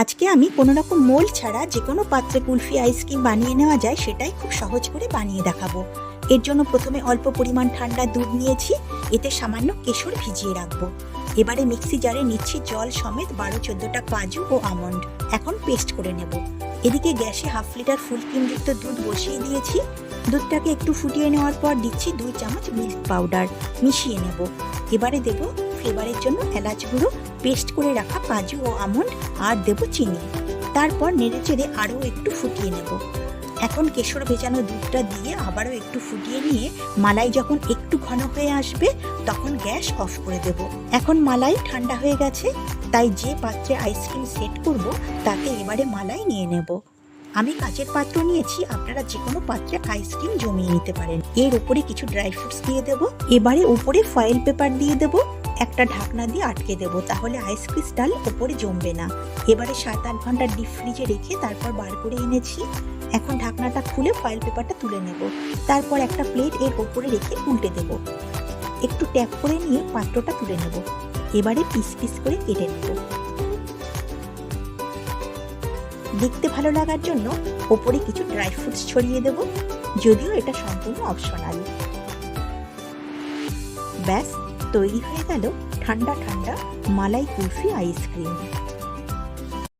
আজকে আমি কোনো রকম মোল্ড ছাড়া যে কোনো পাত্রে কুলফি আইসক্রিম বানিয়ে নেওয়া যায় সেটাই খুব সহজ করে বানিয়ে দেখাবো। এর জন্য প্রথমে অল্প পরিমাণ ঠান্ডা দুধ নিয়েছি, এতে সামান্য কেশর ভিজিয়ে রাখবো। এবারে মিক্সি জারে নিচ্ছি জল সমেত 12-14টা কাজু ও আমন্ড। এখন পেস্ট করে নেব। এদিকে গ্যাসে 1/2 লিটার ফুল ক্রিমযুক্ত দুধ বসিয়ে দিয়েছি। দুধটাকে একটু ফুটিয়ে নেওয়ার পর দিচ্ছি 2 চামচ মিল্ক পাউডার, মিশিয়ে নেব। এবারে দেব ফ্লেভারের জন্য এলাচ গুঁড়ো, পেস্ট করে রাখা কাজু ও আমন্ড, আর দেব চিনি। তারপর নেড়েচেড়ে আরও একটু ফুটিয়ে নেব। এখন কেশর ভেজানো দুধটা দিয়ে আবারও একটু ফুটিয়ে নিয়ে মালাই যখন একটু ঘন হয়ে আসবে তখন গ্যাস অফ করে দেব। এখন মালাই ঠান্ডা হয়ে গেছে, তাই যে পাত্রে আইসক্রিম সেট করব তাতে এবারে মালাই নিয়ে নেব। আমি কাচের পাত্র নিয়েছি, আপনারা যে কোনো পাত্রে আইসক্রিম জমিয়ে নিতে পারেন। এর উপরে কিছু ড্রাই ফ্রুটস দিয়ে দেব। এবারে উপরে ফয়েল পেপার দিয়ে দেব, একটা ঢাকনা দিয়ে আটকে দেব, তাহলে আইস ক্রিস্টাল উপরে জমবে না। এবারে 7-8 ঘন্টা ডিপ ফ্রিজে রেখে তারপর বার করে এনেছি। এখন ঢাকনাটা খুলে ফয়েল পেপারটা তুলে নেব। তারপর একটা প্লেট এর উপরে রেখে উল্টে দেব। একটু ট্যাপ করে নিয়ে পাত্রটা তুলে নেব। এবারে পিস পিস করে কেটে নেব। দেখতে ভালো লাগার জন্য ওপরে কিছু ড্রাই ফ্রুটস ছড়িয়ে দেব, যদিও এটা সম্পূর্ণ অপশনাল। ব্যাস, তৈরি হয়ে গেল ঠান্ডা ঠান্ডা মালাই কুলফি আইসক্রিম।